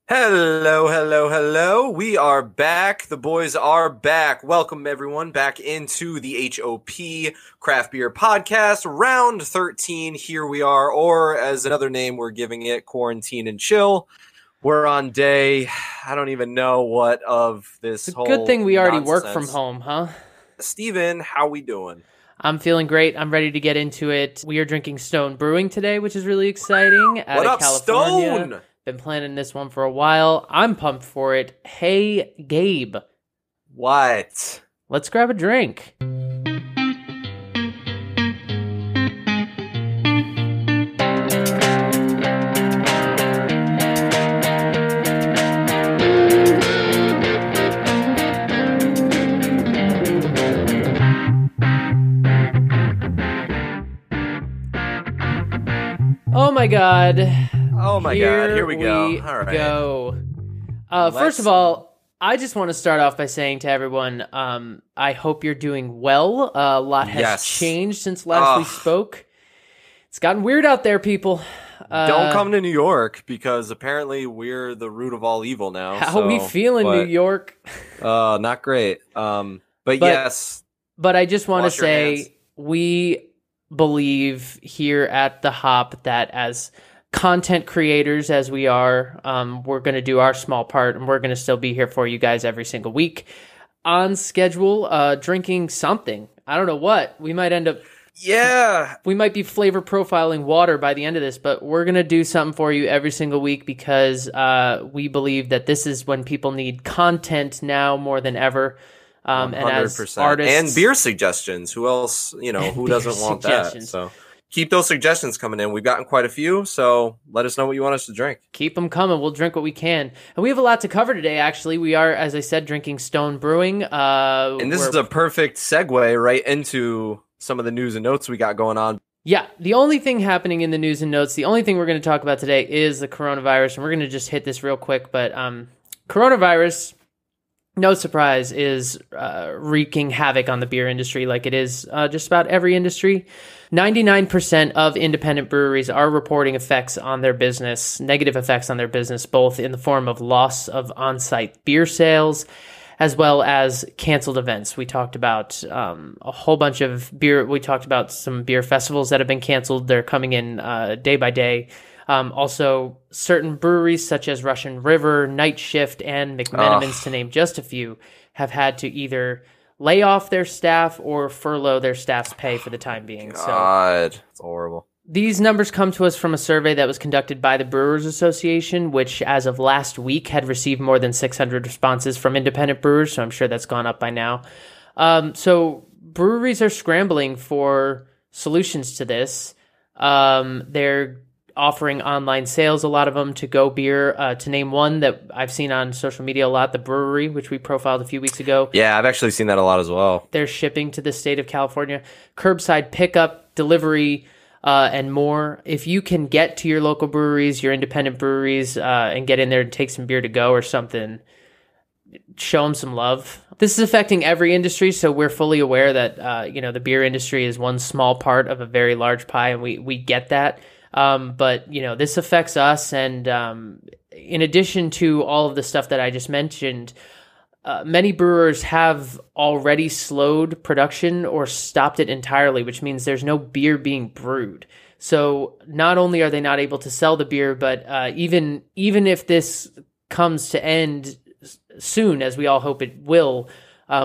Hello, hello, hello. We are back. The boys are back. Welcome, everyone, back into the HOP Craft Beer Podcast, round 13. Here we are, or as another name we're giving it, Quarantine and Chill. We're on day, I don't even know what of this It's a whole good thing we already work from nonsense. home, huh? Steven, how we doing? I'm feeling great. I'm ready to get into it. We are drinking Stone Brewing today, which is really exciting. Out What of up, California. Stone? Been planning this one for a while. I'm pumped for it. Hey, Gabe, What? let's grab a drink. Oh my god. Oh my God, here we go. All right. Go. First Let's- of all, I just want to start off by saying to everyone, I hope you're doing well. A lot has Yes. changed since last we spoke. It's gotten weird out there, people. Don't come to New York because apparently we're the root of all evil now. How we feel in New York? Not great. But yes, But I just want to Wash your hands. say we believe here at the Hop that as content creators as we are, we're going to do our small part, and we're going to still be here for you guys every single week on schedule, drinking something. I don't know what. We might end up, yeah. we might be flavor profiling water by the end of this, but we're going to do something for you every single week because we believe that this is when people need content now more than ever. And as 100%. artists And beer suggestions. Who else, who Beer doesn't want that? suggestions. So keep those suggestions coming in. We've gotten quite a few, so let us know what you want us to drink. keep them coming. We'll drink what we can. And we have a lot to cover today, actually. We are, as I said, drinking Stone Brewing. And this is a perfect segue right into some of the news and notes we got going on. Yeah, the only thing happening in the news and notes, the only thing we're going to talk about today is the coronavirus. And we're going to just hit this real quick. But coronavirus, no surprise, is wreaking havoc on the beer industry like it is just about every industry. 99% of independent breweries are reporting effects on their business, negative effects on their business, both in the form of loss of on-site beer sales as well as canceled events. We talked about a whole bunch of beer. We talked about some beer festivals that have been canceled. They're coming in day by day. Also, certain breweries such as Russian River, Night Shift, and McMenamin's, to name just a few, have had to either lay off their staff or furlough their staff's pay for the time being. God, it's horrible. These numbers come to us from a survey that was conducted by the Brewers Association, which as of last week had received more than 600 responses from independent brewers, so I'm sure that's gone up by now. So breweries are scrambling for solutions to this. They're offering online sales, a lot of them, to Go Beer. To name one that I've seen on social media a lot, The Brewery, which we profiled a few weeks ago. Yeah, I've actually seen that a lot as well. They're shipping to the state of California, curbside pickup, delivery, and more. If you can get to your local breweries, your independent breweries, and get in there and take some beer to go or something, show them some love. This is affecting every industry, so we're fully aware that the beer industry is one small part of a very large pie, and we get that. But this affects us, and in addition to all of the stuff that I just mentioned, many brewers have already slowed production or stopped it entirely, which means there's no beer being brewed. So not only are they not able to sell the beer, but even if this comes to end soon, as we all hope it will,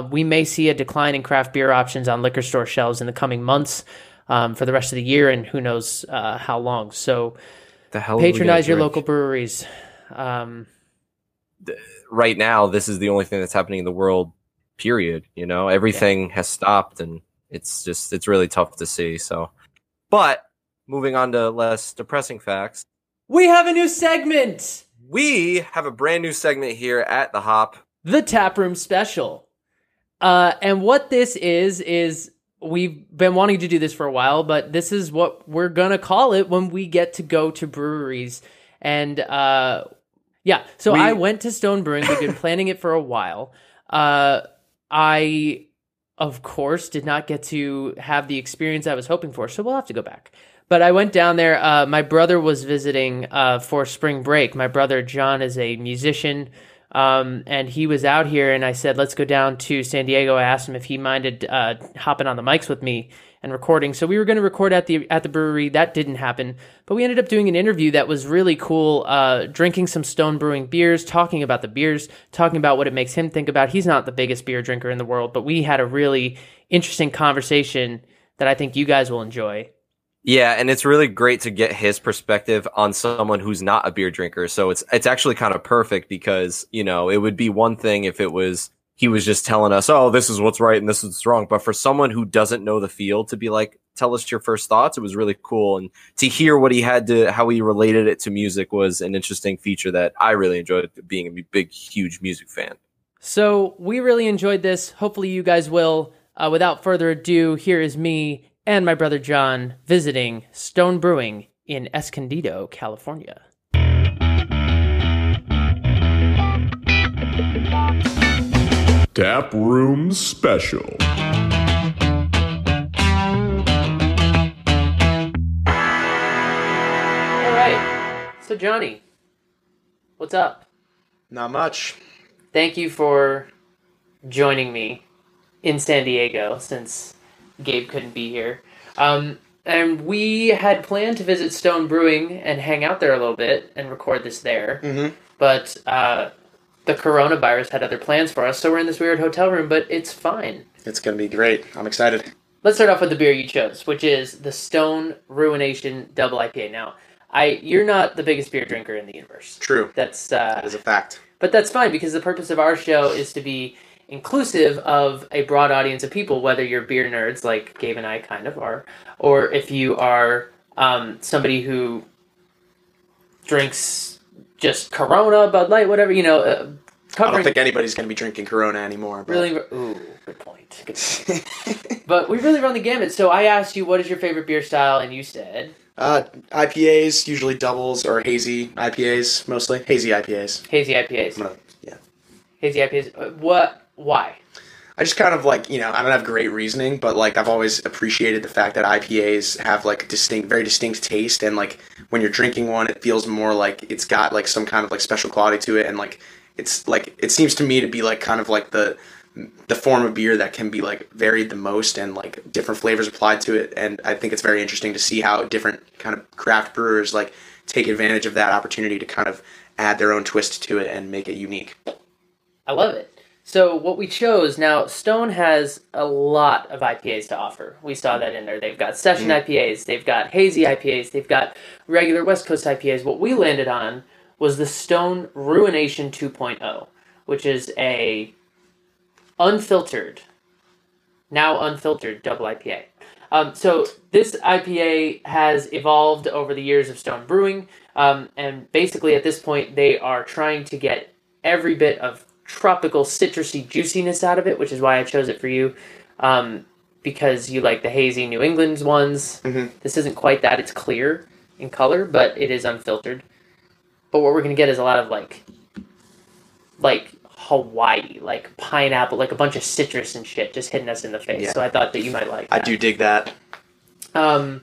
we may see a decline in craft beer options on liquor store shelves in the coming months. For the rest of the year, and who knows how long. So patronize your local breweries. Right now, this is the only thing that's happening in the world, period. Everything has stopped, and it's really tough to see. So, but moving on to less depressing facts. We have a new segment. We have a brand new segment here at the Hop. The Taproom Special. And what this is we've been wanting to do this for a while, but this is what we're going to call it when we get to go to breweries. And I went to Stone Brewing. We've been planning it for a while. I, of course, did not get to have the experience I was hoping for, so we'll have to go back. But I went down there. My brother was visiting for spring break. My brother John is a musician, and he was out here. And I said, "Let's go down to San Diego." I asked him if he minded hopping on the mics with me and recording. So we were going to record at the brewery. That didn't happen, but we ended up doing an interview that was really cool. Drinking some Stone Brewing beers, talking about the beers, talking about what it makes him think about. He's not the biggest beer drinker in the world, but we had a really interesting conversation that I think you guys will enjoy. Yeah, and it's really great to get his perspective on someone who's not a beer drinker. So it's actually kind of perfect because, you know, it would be one thing if it was he was just telling us, "Oh, this is what's right and this is what's wrong." But for someone who doesn't know the field to be like, "Tell us your first thoughts," it was really cool. And to hear what he had to, how he related it to music was an interesting feature that I really enjoyed, being a big, huge music fan. So we really enjoyed this. Hopefully you guys will. Without further ado, here is me and my brother John visiting Stone Brewing in Escondido, California. Taproom Special. All right. So Johnny, what's up? Not much. Thank you for joining me in San Diego since Gabe couldn't be here. And we had planned to visit Stone Brewing and hang out there a little bit and record this there. Mm-hmm. But the coronavirus had other plans for us, so we're in this weird hotel room, but it's fine. It's going to be great. I'm excited. Let's start off with the beer you chose, which is the Stone Ruination Double IPA. Now, you're not the biggest beer drinker in the universe. True. That is a fact. But that's fine, because the purpose of our show is to be inclusive of a broad audience of people, whether you're beer nerds like Gabe and I kind of are, or if you are somebody who drinks just Corona, Bud Light, whatever, you know. I don't think anybody's going to be drinking Corona anymore. But... Really? Ooh, good point. Good point. But we really run the gamut. So I asked you, what is your favorite beer style? And you said... IPAs, usually doubles or hazy IPAs, mostly. Hazy IPAs. Hazy IPAs. Yeah. Hazy IPAs. Why? I just kind of like, you know, I don't have great reasoning, but like I've always appreciated the fact that IPAs have like very distinct taste, and like when you're drinking one, it feels more like it's got like some kind of like special quality to it, and like it's like it seems to me to be like kind of like the form of beer that can be like varied the most and like different flavors applied to it. And I think it's very interesting to see how different kind of craft brewers like take advantage of that opportunity to kind of add their own twist to it and make it unique. I love it. So what we chose, now Stone has a lot of IPAs to offer. We saw that in there. They've got session IPAs, they've got hazy IPAs, they've got regular West Coast IPAs. What we landed on was the Stone Ruination 2.0, which is a unfiltered double IPA. So this IPA has evolved over the years of Stone Brewing, and basically at this point they are trying to get every bit of tropical citrusy juiciness out of it, which is why I chose it for you, because you like the hazy New England ones. Mm-hmm. This isn't quite that. It's clear in color, but it is unfiltered. But what we're going to get is a lot of like Hawaii, like pineapple, like a bunch of citrus and shit just hitting us in the face. Yeah. So I thought that you might like that. I do dig that. So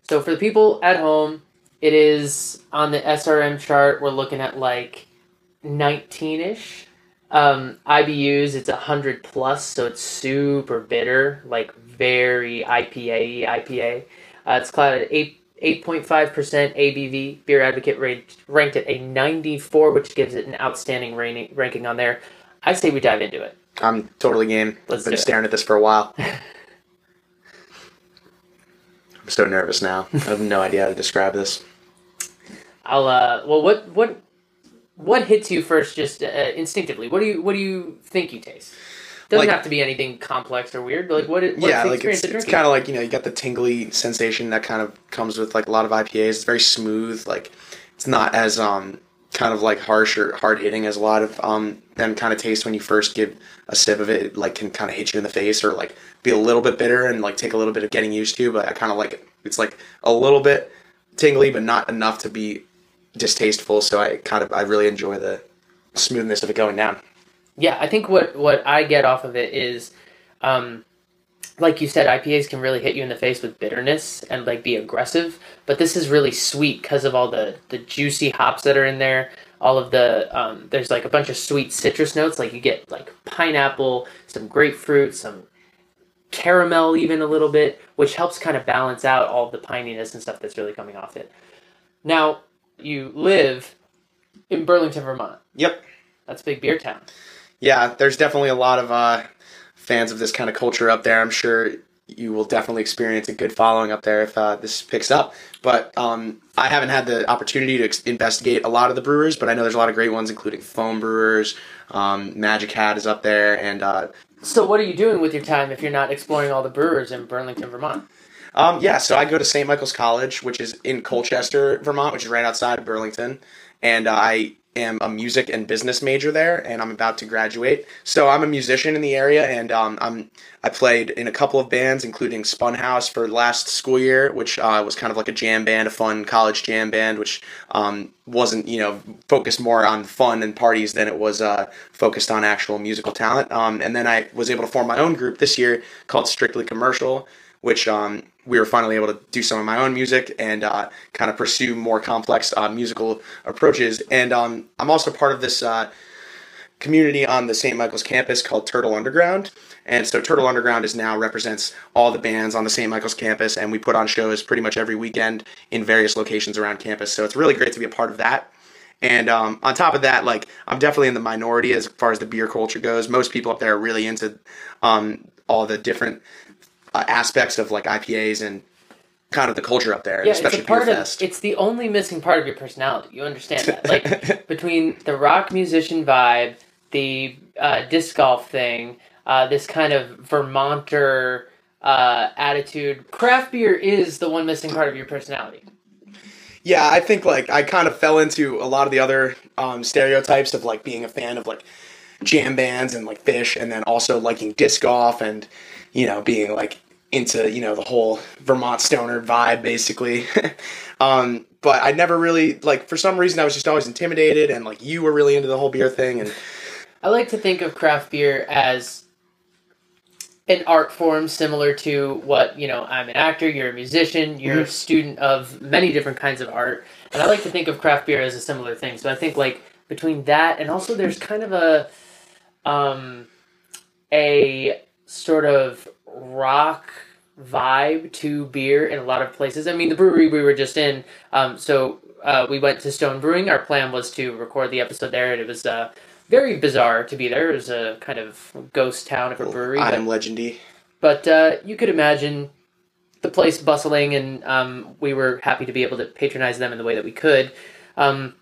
for the people at home, it is on the SRM chart. We're looking at like 19-ish. IBUs, it's 100 plus, so it's super bitter, like very IPA. It's clouded at 8.5% ABV. Beer Advocate ranked it a 94, which gives it an outstanding ranking on there. I say we dive into it. I'm totally game. I've been staring at this for a while. I'm so nervous now. I have no idea how to describe this. What hits you first, just instinctively? What do you think you taste? Doesn't have to be anything complex or weird, but what it's kind of like, you know, you got the tingly sensation that kind of comes with like a lot of IPAs. It's very smooth, like it's not as kind of like harsh or hard hitting as a lot of them kind of taste when you first give a sip of it. It like can kind of hit you in the face or like be a little bit bitter and like take a little bit of getting used to. But I kind of like it. It's like a little bit tingly, but not enough to be distasteful. So I really enjoy the smoothness of it going down. Yeah, I think what I get off of it is like you said, IPAs can really hit you in the face with bitterness and like be aggressive, but this is really sweet because of all the juicy hops that are in there. All of the there's like a bunch of sweet citrus notes, like you get like pineapple, some grapefruit, some caramel, even a little bit, which helps kind of balance out all of the pininess and stuff that's really coming off it. Now, you live in Burlington, Vermont. Yep. That's a big beer town. Yeah, there's definitely a lot of fans of this kind of culture up there. I'm sure you will definitely experience a good following up there if this picks up. But I haven't had the opportunity to investigate a lot of the brewers, but I know there's a lot of great ones, including Foam Brewers. Magic Hat is up there. And so what are you doing with your time if you're not exploring all the brewers in Burlington, Vermont? So I go to St. Michael's College, which is in Colchester, Vermont, which is right outside of Burlington. And I am a music and business major there, and I'm about to graduate. So I'm a musician in the area, and I played in a couple of bands, including Spunhouse for last school year, which was kind of like a jam band, a fun college jam band, which wasn't, focused more on fun and parties than it was focused on actual musical talent. And then I was able to form my own group this year called Strictly Commercial, which we were finally able to do some of my own music and kind of pursue more complex musical approaches. And I'm also part of this community on the St. Michael's campus called Turtle Underground. And so Turtle Underground now represents all the bands on the St. Michael's campus, and we put on shows pretty much every weekend in various locations around campus. So it's really great to be a part of that. And on top of that, I'm definitely in the minority as far as the beer culture goes. Most people up there are really into all the different aspects of IPAs and kind of the culture up there, especially Beer Fest. It's the only missing part of your personality. You understand that? Between the rock musician vibe, the disc golf thing, this kind of Vermonter attitude, craft beer is the one missing part of your personality. Yeah, I think I kind of fell into a lot of the other stereotypes of being a fan of jam bands and Fish, and then also liking disc golf and being into the whole Vermont stoner vibe basically. But I never really for some reason I was just always intimidated, and you were really into the whole beer thing. And I like to think of craft beer as an art form similar to what, I'm an actor, you're a musician, you're a student of many different kinds of art. And I like to think of craft beer as a similar thing. So I think between that and also there's kind of a sort of rock vibe to beer in a lot of places. I mean, the brewery we were just in, we went to Stone Brewing. Our plan was to record the episode there, and it was very bizarre to be there. It was a kind of ghost town of a brewery. I am legendy. But you could imagine the place bustling, and we were happy to be able to patronize them in the way that we could. But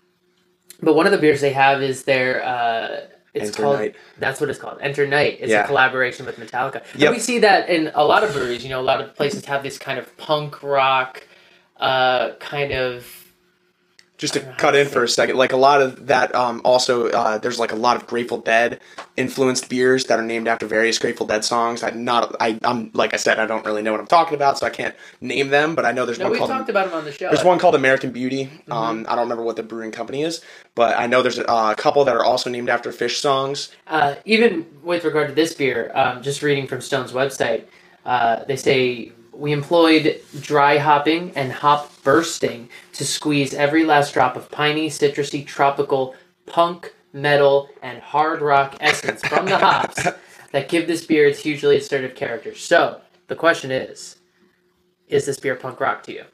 one of the beers they have is their... Night. That's what it's called. Enter Night. It's a collaboration with Metallica. Yep. And we see that in a lot of breweries. A lot of places have this kind of punk rock kind of... Just to cut in for a second, a lot of that also, there's a lot of Grateful Dead influenced beers that are named after various Grateful Dead songs. I'm like I said, I don't really know what I'm talking about, so I can't name them, but I know there's one called... we talked about them on the show. There's one called American Beauty. I don't remember what the brewing company is, but I know there's a couple that are also named after Fish songs. Even with regard to this beer, just reading from Stone's website, they say... We employed dry hopping and hop bursting to squeeze every last drop of piney, citrusy, tropical, punk, metal, and hard rock essence from the hops that give this beer its hugely assertive character. So, the question is this beer punk rock to you?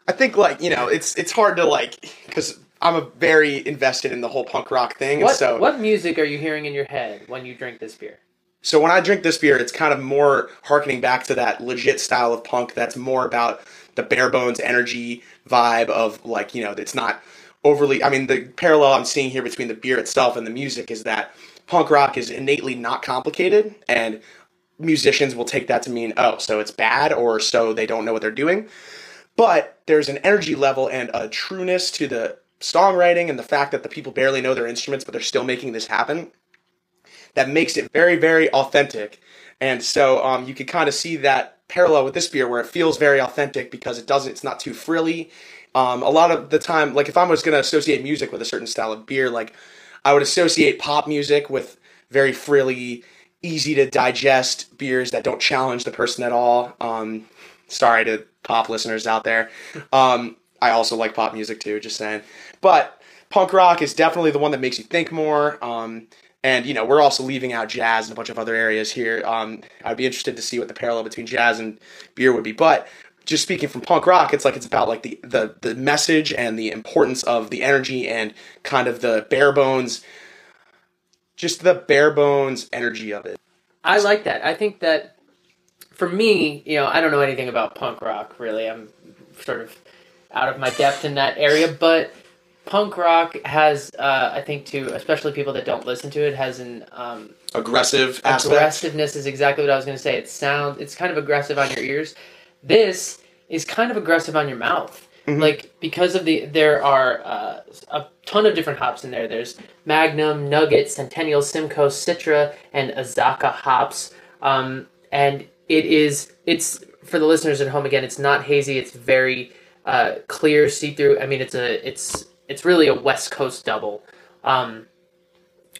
I think, it's hard to, because I'm a very invested in the whole punk rock thing. What music are you hearing in your head when you drink this beer? So when I drink this beer, it's kind of more harkening back to that legit style of punk that's more about the bare bones energy vibe of it's not overly... I mean, the parallel I'm seeing here between the beer itself and the music is that punk rock is innately not complicated, and musicians will take that to mean, oh, so it's bad, or so they don't know what they're doing. But there's an energy level and a trueness to the songwriting and the fact that the people barely know their instruments, but they're still making this happen, that makes it very, very authentic. And so you can kind of see that parallel with this beer where it feels very authentic because it's not too frilly. A lot of the time, if I was going to associate music with a certain style of beer, I would associate pop music with very frilly, easy to digest beers that don't challenge the person at all. Sorry to pop listeners out there. I also like pop music too, just saying. But punk rock is definitely the one that makes you think more. And, you know, we're also leaving out jazz and a bunch of other areas here. I'd be interested to see what the parallel between jazz and beer would be. But just speaking from punk rock, it's about like the message and the importance of the energy and kind of the bare bones, just the bare bones energy of it. I like that. I think that for me, you know, I don't know anything about punk rock, really. I'm sort of out of my depth in that area, but punk rock has, I think, to especially people that don't listen to it, has an aggressive aspect. Aggressiveness is exactly what I was going to say. It's kind of aggressive on your ears. This is kind of aggressive on your mouth. Mm-hmm. Like, because of there are a ton of different hops in there. There's Magnum, Nugget, Centennial, Simcoe, Citra, and Azacca hops. And it's for the listeners at home, again, it's not hazy. It's very clear, see-through. I mean, it's really a West Coast double,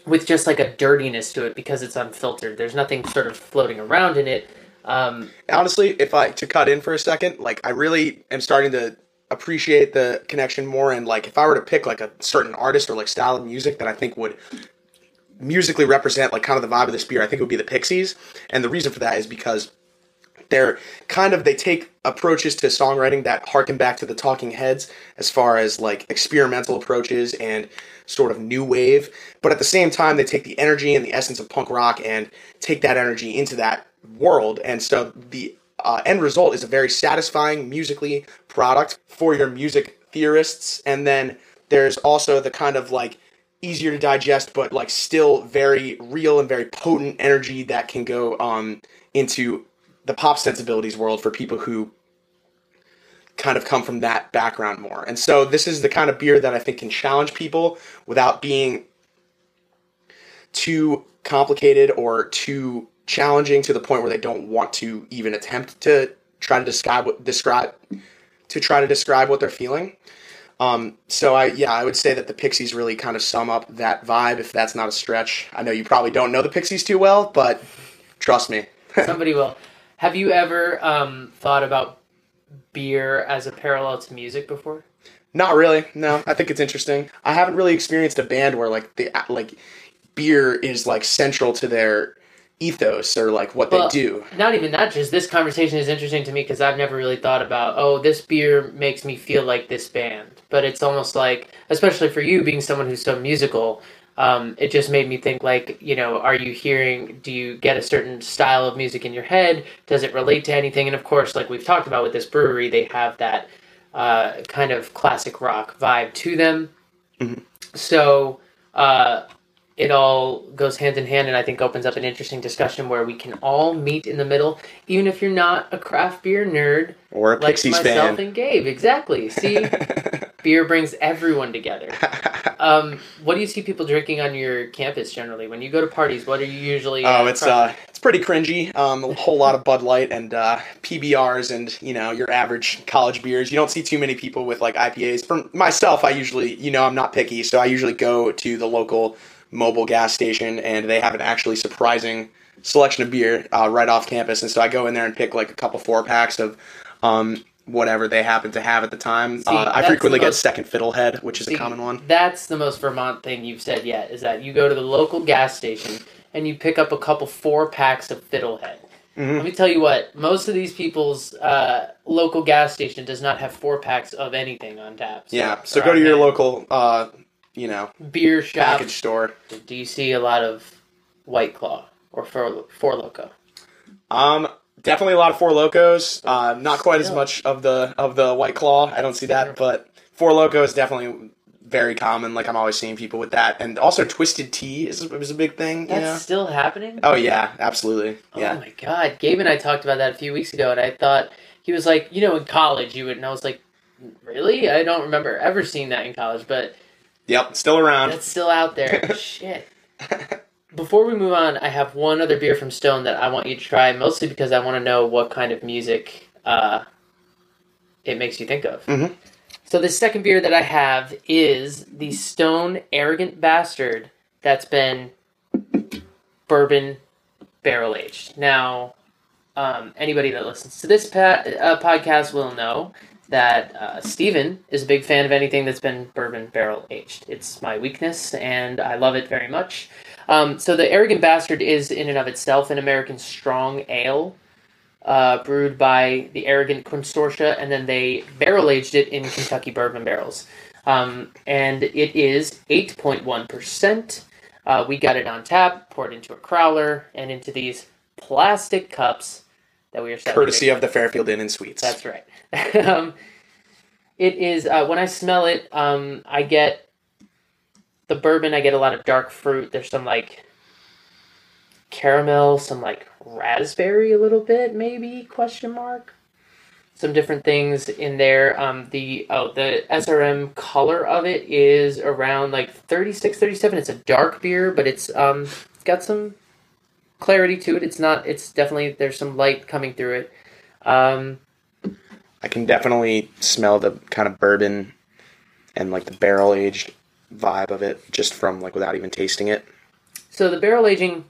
with just like a dirtiness to it because it's unfiltered. There's nothing sort of floating around in it. Honestly, to cut in for a second, like I really am starting to appreciate the connection more. And like, if I were to pick like a certain artist or like style of music that I think would musically represent like kind of the vibe of this beer, I think it would be the Pixies. And the reason for that is because they take approaches to songwriting that harken back to the Talking Heads as far as like experimental approaches and sort of new wave. But at the same time, they take the energy and the essence of punk rock and take that energy into that world. And so the end result is a very satisfying musically product for your music theorists. And then there's also the kind of like easier to digest, but like still very real and very potent energy that can go into the pop sensibilities world for people who kind of come from that background more. And so this is the kind of beer that I think can challenge people without being too complicated or too challenging to the point where they don't want to even attempt to try to describe what they're feeling. So I would say that the Pixies really kind of sum up that vibe, if that's not a stretch. I know you probably don't know the Pixies too well, but trust me. Somebody will. Have you ever thought about beer as a parallel to music before? Not really. No, I think it's interesting. I haven't really experienced a band where like beer is like central to their ethos or like what they do. Not even that. Just this conversation is interesting to me because I've never really thought about, this beer makes me feel like this band. But it's almost like, especially for you being someone who's so musical, it just made me think like, you know, do you get a certain style of music in your head? Does it relate to anything? And of course, like we've talked about with this brewery, they have that kind of classic rock vibe to them. Mm-hmm. So it all goes hand in hand and I think opens up an interesting discussion where we can all meet in the middle, even if you're not a craft beer nerd. Or a Pixies like fan. Myself and Gabe, exactly. See, beer brings everyone together. What do you see people drinking on your campus generally? When you go to parties, what are you usually... it's pretty cringy. A whole lot of Bud Light and PBRs and, you know, your average college beers. You don't see too many people with like IPAs. For myself, I usually, you know, I'm not picky, so I usually go to the local mobile gas station and they have an actually surprising selection of beer right off campus. And so I go in there and pick like a couple 4-packs of whatever they happen to have at the time. I frequently get Second Fiddlehead, which is a common one. That's the most Vermont thing you've said yet, is that you go to the local gas station and you pick up a couple 4-packs of Fiddlehead. Mm-hmm. Let me tell you what, most of these people's local gas station does not have 4-packs of anything on tap. So go to your local, beer shop. Package store. Do you see a lot of White Claw or Four Loko? Definitely a lot of Four Lokos. Not quite as much of the White Claw. I don't see that, but Four Loko is definitely very common. Like I'm always seeing people with that, and also Twisted Tea is a big thing. That's still happening? Oh yeah, absolutely. Yeah. Oh my god, Gabe and I talked about that a few weeks ago, and I thought he was like, you know, in college you would, and I was like, really? I don't remember ever seeing that in college, but yep, still around. That's still out there. Shit. Before we move on, I have one other beer from Stone that I want you to try, mostly because I want to know what kind of music it makes you think of. Mm-hmm. So the second beer that I have is the Stone Arrogant Bastard that's been bourbon barrel aged. Now, anybody that listens to this podcast will know that Stephen is a big fan of anything that's been bourbon barrel aged. It's my weakness, and I love it very much. So the Arrogant Bastard is in and of itself an American strong ale, brewed by the Arrogant Consortia, and then they barrel aged it in Kentucky bourbon barrels. And it is 8.1%. We got it on tap, poured into a crowler, and into these plastic cups that we are courtesy of the Fairfield Inn and Suites. That's right. It is, when I smell it, I get the bourbon, I get a lot of dark fruit. There's some like caramel, some like raspberry a little bit, maybe, question mark. Some different things in there. The SRM color of it is around like 36, 37. It's a dark beer, but it's got some clarity to it. It's definitely, there's some light coming through it. I can definitely smell the kind of bourbon and like the barrel aged vibe of it just from like without even tasting it. So the barrel aging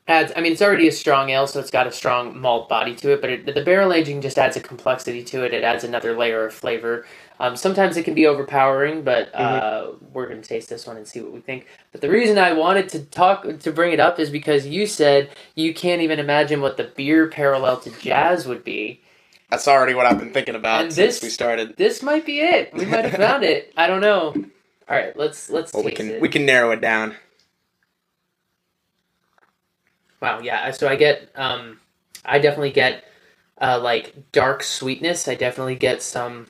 adds, I mean, it's already a strong ale, so it's got a strong malt body to it, but the barrel aging just adds a complexity to it. It adds another layer of flavor. Sometimes it can be overpowering, but we're going to taste this one and see what we think. But the reason I wanted to bring it up is because you said you can't even imagine what the beer parallel to jazz would be. That's already what I've been thinking about since we started. This might be it. We might have found it. I don't know. All right, let's taste it. We can narrow it down. Wow, yeah. So I definitely get like dark sweetness. I definitely get some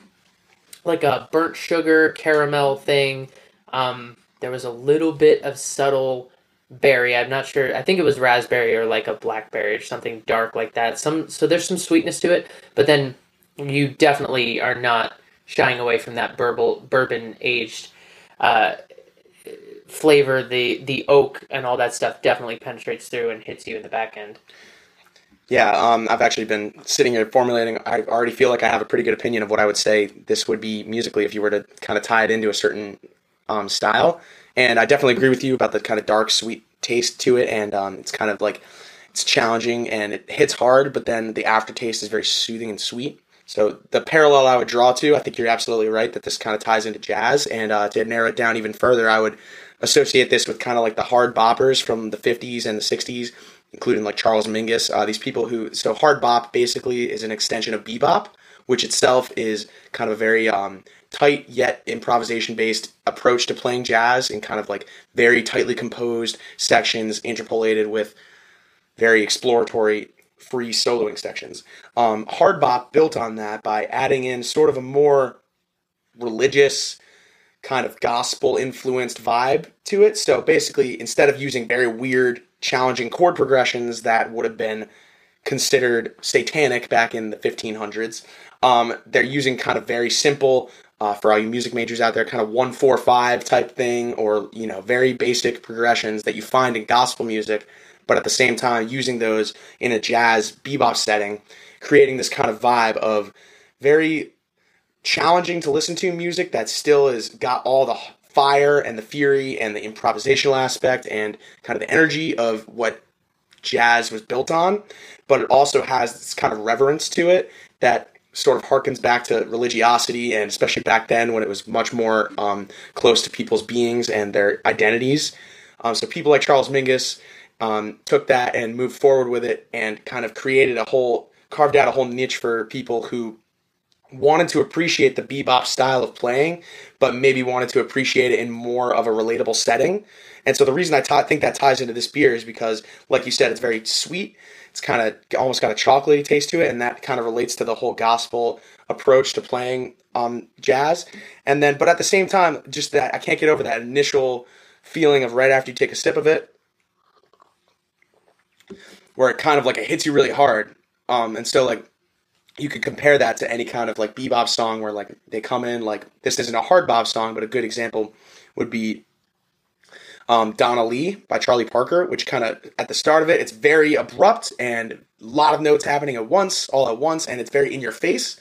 like a burnt sugar caramel thing. There was a little bit of subtle berry. I'm not sure. I think it was raspberry or like a blackberry or something dark like that. So there's some sweetness to it, but then you definitely are not shying away from that bourbon aged flavor. The oak and all that stuff definitely penetrates through and hits you in the back end. Yeah, I've actually been sitting here formulating. I already feel like I have a pretty good opinion of what I would say this would be musically if you were to kind of tie it into a certain style. And I definitely agree with you about the kind of dark, sweet taste to it. And it's kind of like, it's challenging and it hits hard, but then the aftertaste is very soothing and sweet. So the parallel I would draw to, I think you're absolutely right that this kind of ties into jazz. And to narrow it down even further, I would associate this with kind of like the hard boppers from the 50s and the 60s, including like Charles Mingus. These people so hard bop basically is an extension of bebop, which itself is kind of a very tight yet improvisation-based approach to playing jazz and kind of like very tightly composed sections interpolated with very exploratory free soloing sections. Hard bop built on that by adding in sort of a more religious kind of gospel-influenced vibe to it. So basically, instead of using very weird, challenging chord progressions that would have been considered satanic back in the 1500s, they're using kind of very simple, for all you music majors out there, kind of 1-4-5 type thing, or, very basic progressions that you find in gospel music, but at the same time using those in a jazz bebop setting, creating this kind of vibe of very challenging to listen to music that still has got all the fire and the fury and the improvisational aspect and kind of the energy of what jazz was built on, but it also has this kind of reverence to it that sort of harkens back to religiosity, and especially back then when it was much more close to people's beings and their identities. So people like Charles Mingus took that and moved forward with it and kind of carved out a whole niche for people who wanted to appreciate the bebop style of playing, but maybe wanted to appreciate it in more of a relatable setting. And so the reason I think that ties into this beer is because, like you said, it's very sweet. It's kind of almost got a chocolatey taste to it, and that kind of relates to the whole gospel approach to playing jazz. And then, but at the same time, just that I can't get over that initial feeling of right after you take a sip of it, where it kind of like it hits you really hard. And so like you could compare that to any kind of like bebop song where like they come in like, this isn't a hard bop song, but a good example would be Donna Lee by Charlie Parker, which kind of at the start of it, it's very abrupt and a lot of notes happening all at once, and it's very in your face.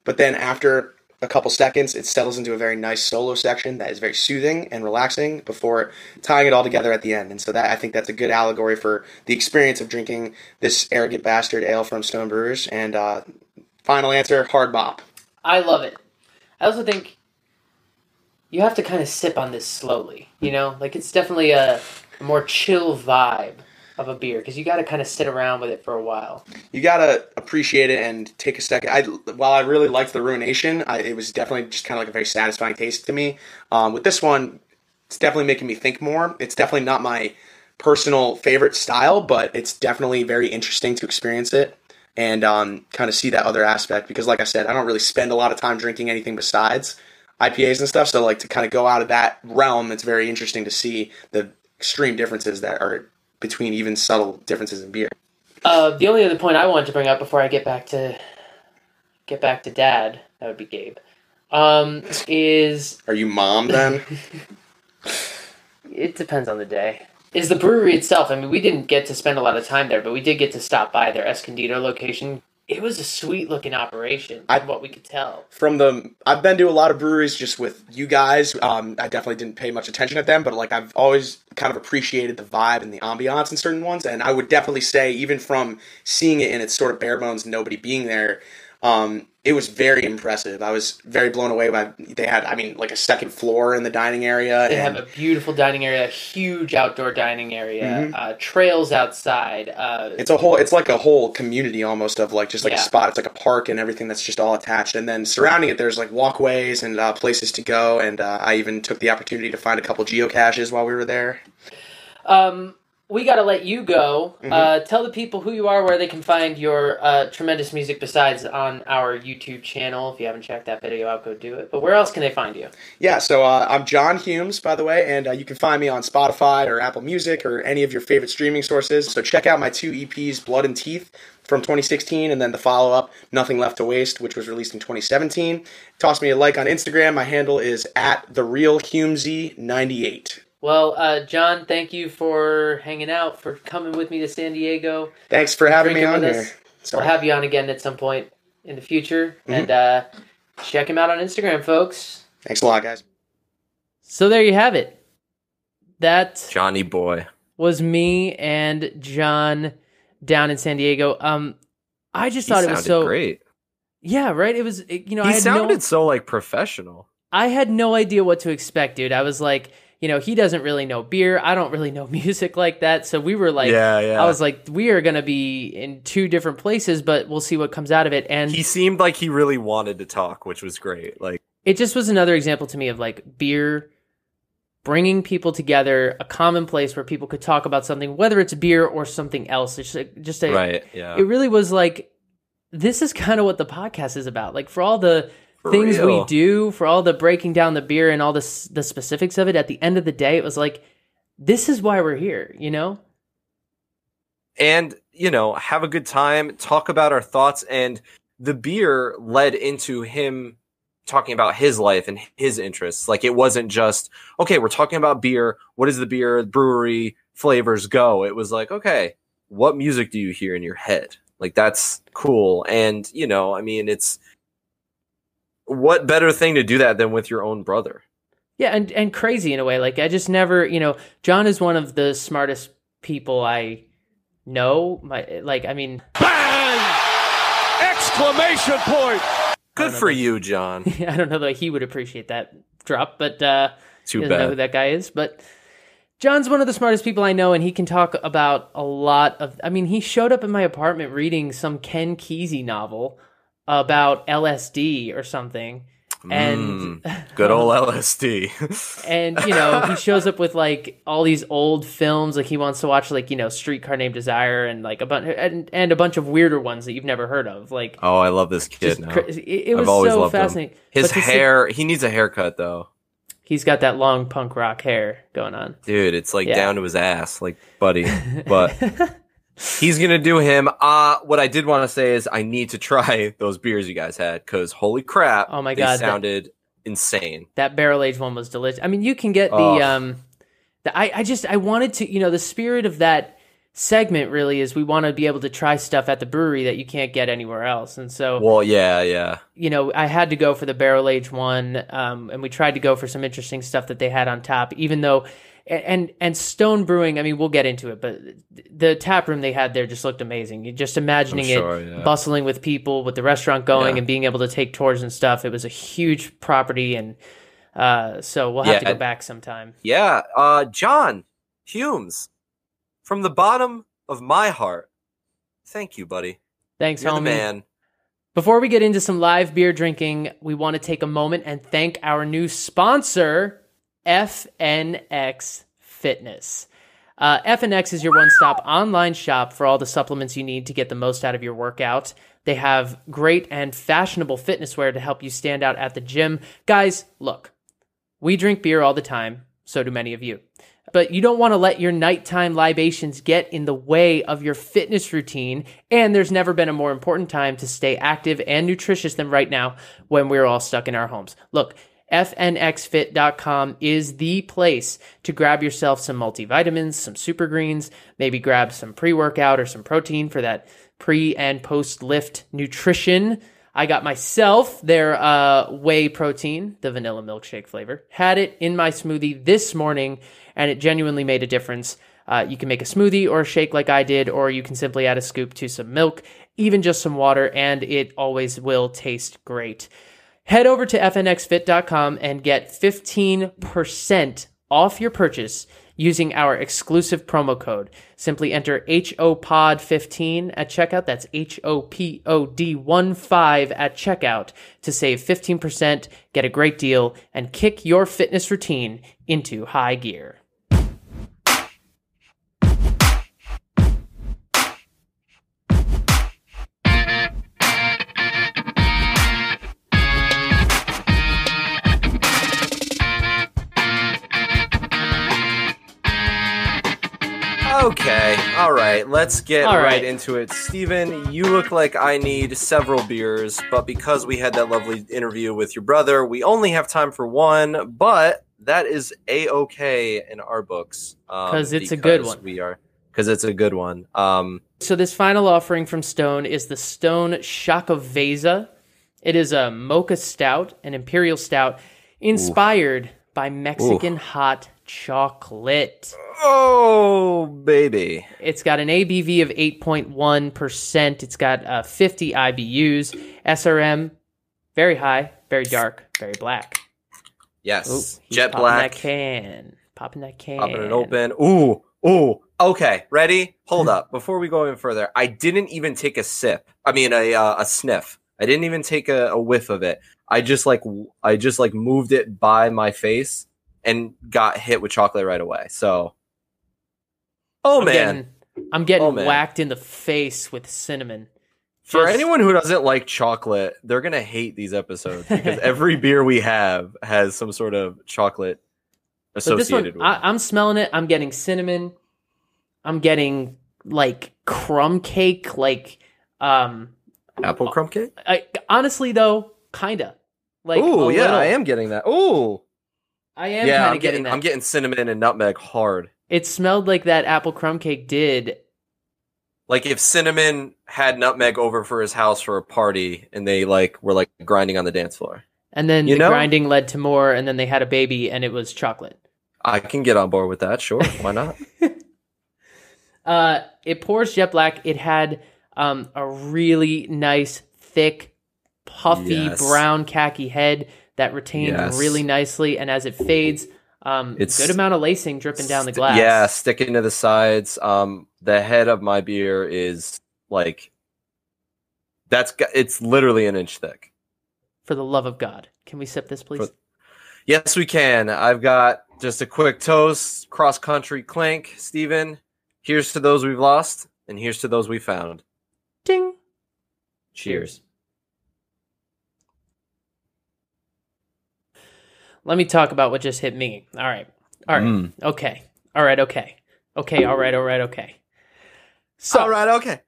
But then after a couple seconds, it settles into a very nice solo section that is very soothing and relaxing before tying it all together at the end. And so I think that's a good allegory for the experience of drinking this Arrogant Bastard ale from Stone Brewers. And final answer, hard bop. I love it. I also think you have to kind of sip on this slowly, Like, it's definitely a more chill vibe of a beer, because you got to kind of sit around with it for a while. You got to appreciate it and take a second. While I really liked the Ruination, it was definitely just kind of like a very satisfying taste to me. With this one, it's definitely making me think more. It's definitely not my personal favorite style, but it's definitely very interesting to experience it and kind of see that other aspect, because like I said, I don't really spend a lot of time drinking anything besides IPAs and stuff, so like to kind of go out of that realm, it's very interesting to see the extreme differences that are between even subtle differences in beer. The only other point I wanted to bring up before I get back to Dad, that would be Gabe, is... Are you mom then? It depends on the day. Is the brewery itself. I mean, we didn't get to spend a lot of time there, but we did get to stop by their Escondido location. It was a sweet-looking operation, from what we could tell. I've been to a lot of breweries just with you guys. I definitely didn't pay much attention at them, but like I've always kind of appreciated the vibe and the ambiance in certain ones. And I would definitely say, even from seeing it in its sort of bare bones, nobody being there, it was very impressive. I was very blown away by, they had, like a second floor in the dining area. They have a beautiful dining area, a huge outdoor dining area, trails outside. It's like a whole community almost of like, just like a spot. It's like a park and everything that's just all attached. And then surrounding it, there's like walkways and places to go. And I even took the opportunity to find a couple geocaches while we were there. We got to let you go. Tell the people who you are, where they can find your tremendous music besides on our YouTube channel. If you haven't checked that video out, go do it. But where else can they find you? Yeah, so I'm John Humes, by the way, and you can find me on Spotify or Apple Music or any of your favorite streaming sources. So check out my 2 EPs, Blood and Teeth from 2016, and then the follow-up, Nothing Left to Waste, which was released in 2017. Toss me a like on Instagram. My handle is @TheRealHumesy98. Well, John, thank you for hanging out, for coming with me to San Diego. Thanks for having me on here. We'll have you on again at some point in the future. And check him out on Instagram, folks. Thanks a lot, guys. So there you have it. That Johnny boy was me and John down in San Diego. I just thought it was so great. Yeah, right? It was, he sounded so like professional. I had no idea what to expect, dude. I was like, he doesn't really know beer. I don't really know music like that. So we were like, I was like, we are going to be in 2 different places, but we'll see what comes out of it. And he seemed like he really wanted to talk, which was great. Like, it just was another example to me of like beer bringing people together, a common place where people could talk about something, whether it's beer or something else. It's right. Yeah. It really was like, this is kind of what the podcast is about. Like, for all the things we do, for all the breaking down the beer and all the specifics of it, at the end of the day, it was like, this is why we're here, And, have a good time, talk about our thoughts, and the beer led into him talking about his life and his interests. Like, it wasn't just, okay, we're talking about beer, what is the beer, brewery, flavors, go. It was like, okay, what music do you hear in your head? Like, that's cool. And, it's, what better thing to do that than with your own brother? Yeah, and crazy in a way. Like, I just never, John is one of the smartest people I know. Bang! Exclamation point! Good for you, John. I don't know that he would appreciate that drop, but Too he doesn't bad. know who that guy is. But John's one of the smartest people I know, and he can talk about a lot of... he showed up in my apartment reading some Ken Kesey novel about LSD or something, and good old LSD. And he shows up with like all these old films, like he wants to watch like Streetcar Named Desire and like a bunch of weirder ones that you've never heard of. Like, oh, I love this kid now. It was so fascinating. His hair, he needs a haircut though. He's got that long punk rock hair going on, dude. It's like down to his ass, like buddy, but. He's going to do him. What I did want to say is I need to try those beers you guys had, because holy crap. Oh my God. They sounded insane. That barrel-aged one was delicious. You can get the I wanted to, the spirit of that segment really is we want to be able to try stuff at the brewery that you can't get anywhere else. And so, well, yeah. I had to go for the barrel aged one, and we tried to go for some interesting stuff that they had on tap, even though, and Stone Brewing, I mean, we'll get into it, but the tap room they had there just looked amazing. You just imagining it bustling with people, with the restaurant going and being able to take tours and stuff. It was a huge property, and so we'll have to go back sometime. Yeah. John Humes, from the bottom of my heart, thank you, buddy. Thanks, You're homie. the man. Before we get into some live beer drinking, we want to take a moment and thank our new sponsor, FNX Fitness. FNX is your one-stop online shop for all the supplements you need to get the most out of your workout. They have great and fashionable fitness wear to help you stand out at the gym. Guys, look, we drink beer all the time, so do many of you. But you don't want to let your nighttime libations get in the way of your fitness routine, and there's never been a more important time to stay active and nutritious than right now when we're all stuck in our homes. Look, FNXFit.com is the place to grab yourself some multivitamins, some super greens, maybe grab some pre-workout or some protein for that pre and post lift nutrition. I got myself their whey protein, the vanilla milkshake flavor. Had it in my smoothie this morning, and it genuinely made a difference. You can make a smoothie or a shake like I did, or you can simply add a scoop to some milk, even just some water, and it always will taste great. Head over to fnxfit.com and get 15% off your purchase using our exclusive promo code. Simply enter HOPOD15 at checkout. That's HOPOD15 at checkout to save 15%, get a great deal, and kick your fitness routine into high gear. Okay, all right, let's get right into it. Steven, you look like I need several beers, but because we had that lovely interview with your brother, we only have time for one, but that is A-okay in our books. Because it's a good one. Because it's a good one. So this final offering from Stone is the Stone Xocoveza. It is a mocha stout, an Imperial stout, inspired by Mexican hot chocolate. Oh, baby. It's got an ABV of 8.1%. It's got 50 IBUs. SRM, very high, very dark, very black. Yes. Ooh, Jet black. Popping that can. Popping it open. Ooh. Okay, ready? Hold up. Before we go even further, I didn't even take a sip. I mean, a sniff. I didn't even take a whiff of it. I just moved it by my face and got hit with chocolate right away. So, I'm getting whacked in the face with cinnamon. For anyone who doesn't like chocolate, they're going to hate these episodes because every beer we have has some sort of chocolate associated with it. I'm smelling it. I'm getting cinnamon. I'm getting like crumb cake, like apple crumb cake? Honestly though, kinda. Like, ooh, yeah, little. I am getting that. Ooh. I am kind of getting that. I'm getting cinnamon and nutmeg hard. It smelled like that apple crumb cake did. Like if Cinnamon had Nutmeg over for his house for a party and they were grinding on the dance floor. And then grinding led to more, and then they had a baby and it was chocolate. I can get on board with that, sure. Why not? It pours jet black. It had a really nice, thick, puffy brown khaki head that retained really nicely, and as it fades, it's good amount of lacing dripping down the glass. Yeah, sticking to the sides. The head of my beer is it's literally an inch thick. For the love of God, can we sip this, please? Yes, we can. I've got just a quick toast, cross country clink. Steven, here's to those we've lost, and here's to those we found. Ding. Cheers. Let me talk about what just hit me. All right. Okay. All right. Okay. So, all right. Okay.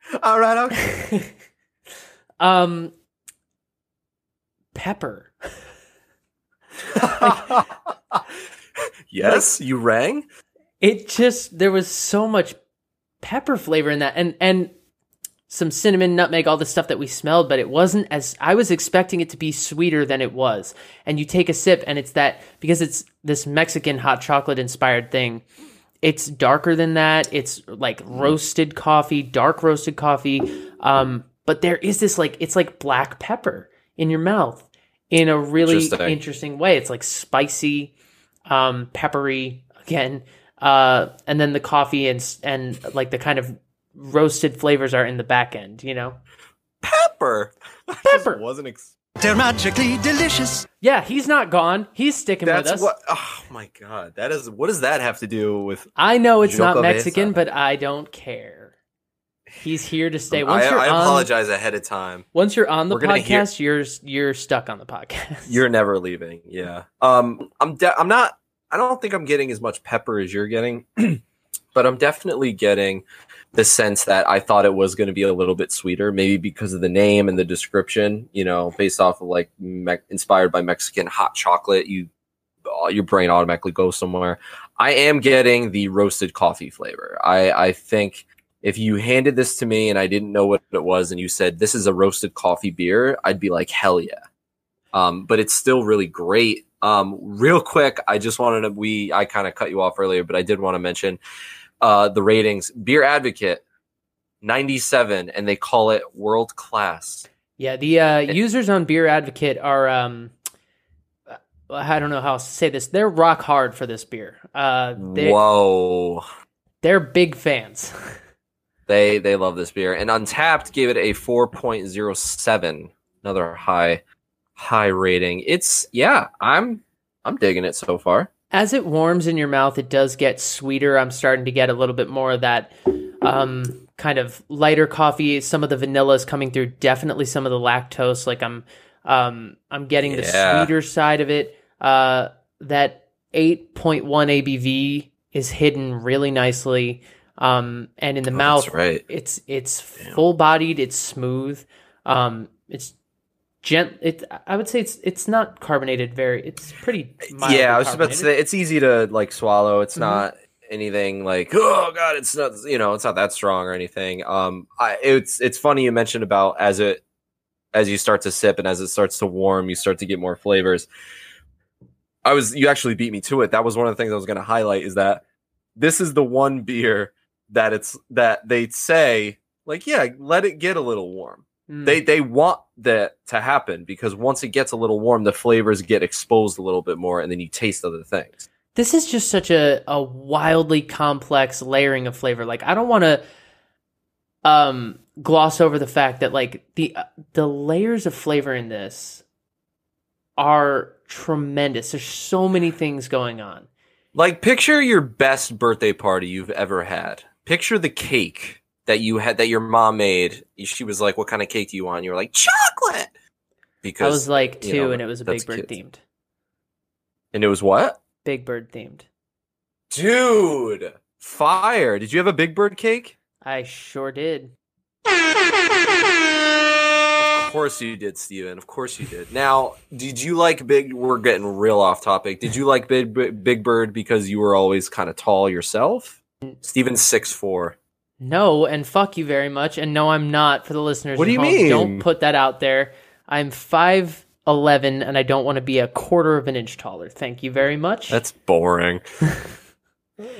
Pepper. Yes, you rang? There was so much pepper flavor in that, and some cinnamon, nutmeg, all the stuff that we smelled, but it wasn't as, I was expecting it to be sweeter than it was. And you take a sip and it's that, because it's this Mexican hot chocolate inspired thing, it's darker than that. It's like roasted coffee, dark roasted coffee. But there is this like, it's like black pepper in your mouth in a really interesting way. It's like spicy, peppery again. And then the coffee and like the kind of roasted flavors are in the back end, you know? Pepper. Pepper. They're magically delicious. Yeah, he's not gone. He's sticking with us. Oh my God. What does that have to do with? I know it's not Mexican, but I don't care. He's here to stay. I apologize ahead of time. Once you're on the podcast, you're stuck on the podcast. You're never leaving. Yeah. I don't think I'm getting as much pepper as you're getting, but I'm definitely getting the sense that I thought it was going to be a little bit sweeter, maybe because of the name and the description, you know, based off of like inspired by Mexican hot chocolate. Your brain automatically goes somewhere. I am getting the roasted coffee flavor. I think if you handed this to me and I didn't know what it was and you said, this is a roasted coffee beer, I'd be like, hell yeah. But it's still really great. Real quick, I just wanted to, I kind of cut you off earlier, but I did want to mention the ratings. Beer Advocate 97, and they call it world class. Yeah, the users on Beer Advocate are I don't know how to say this. They're rock hard for this beer. Whoa, they're big fans. They love this beer, and Untapped gave it a 4.07, another high rating. I'm digging it so far. As it warms in your mouth, it does get sweeter. I'm starting to get a little bit more of that kind of lighter coffee. Some of the vanilla is coming through. Definitely some of the lactose. Like I'm getting the sweeter side of it. That 8.1 ABV is hidden really nicely. And in the mouth, that's right. It's full bodied. It's smooth. It's I would say it's not carbonated. It's pretty mildly I was about to carbonated. say it's easy to like swallow. It's not anything like, oh God, it's not, it's not that strong or anything. It's funny you mentioned about as you start to sip and as it starts to warm, you start to get more flavors. You actually beat me to it. That was one of the things I was going to highlight, is that this is the one beer that they say like, yeah, let it get a little warm. They want that to happen, because once it gets a little warm, the flavors get exposed a little bit more, and then you taste other things. This is just such a wildly complex layering of flavor. Like, I don't want to gloss over the fact that like the layers of flavor in this are tremendous. There's so many things going on. Like, picture your best birthday party you've ever had. Picture the cake that you had, that your mom made. She was like, what kind of cake do you want? And you were like, chocolate. Because I was like 2, and it was a Big Bird themed. And it was what? Big Bird themed. Dude, fire. Did you have a Big Bird cake? I sure did. Of course you did, Steven. Of course you did. Now, did you like we're getting real off topic. Did you like Big Bird because you were always kind of tall yourself? Steven's 6'4". No, and fuck you very much. And no, I'm not, for the listeners. What do you home. mean? Don't put that out there. I'm 5'11", and I don't want to be a quarter of an inch taller. Thank you very much. That's boring.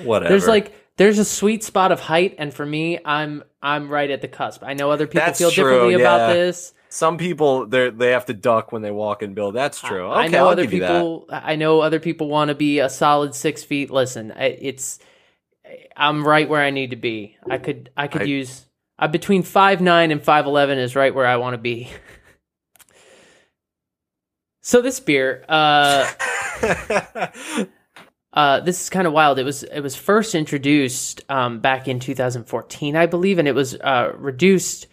Whatever. There's a sweet spot of height, and for me, I'm right at the cusp. I know other people That's feel true, differently about this. Some people they have to duck when they walk in, Bill. That's true. Okay, I know I'll other give you people. that. I know other people want to be a solid 6 feet. Listen, I'm right where I need to be. I could use between 5'9" and 5'11" is right where I want to be. So this beer, this is kind of wild. It was first introduced back in 2014, I believe, and it was reduced.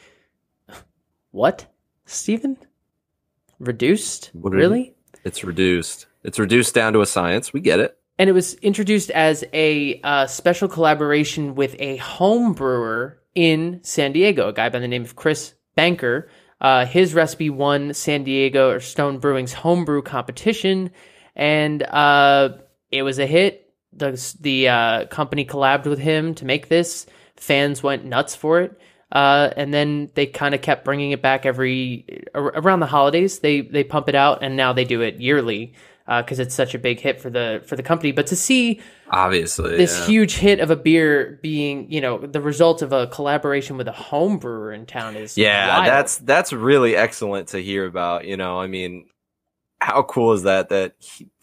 What, Stephen? Reduced? Really? It's reduced. It's reduced down to a science. We get it. And it was introduced as a special collaboration with a home brewer in San Diego, a guy by the name of Chris Banker. His recipe won San Diego or Stone Brewing's homebrew competition, and it was a hit. The company collabed with him to make this. fans went nuts for it. And then they kind of kept bringing it back around the holidays. They pump it out, and now they do it yearly because it's such a big hit for the company. But to see obviously this huge hit of a beer being, the result of a collaboration with a home brewer in town is wild. That's really excellent to hear about. I mean, how cool is that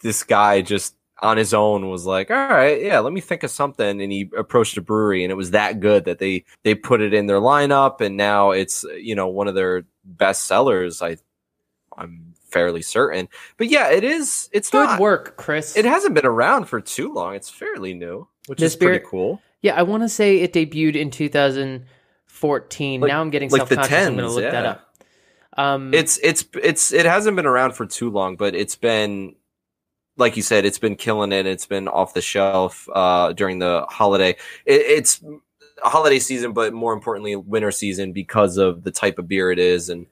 this guy just on his own was like, all right, yeah, let me think of something. And he approached a brewery, and it was that good that they put it in their lineup. And now it's, one of their best sellers. I'm fairly certain, but yeah, it's good work, Chris. It hasn't been around for too long. It's fairly new, which is pretty cool. Yeah. I want to say it debuted in 2014. Now I'm getting self-conscious. I'm going to look that up. It hasn't been around for too long, but it's been, like you said, it's been killing it. It's been off the shelf during the holiday. It's a holiday season, but more importantly, winter season because of the type of beer it is. And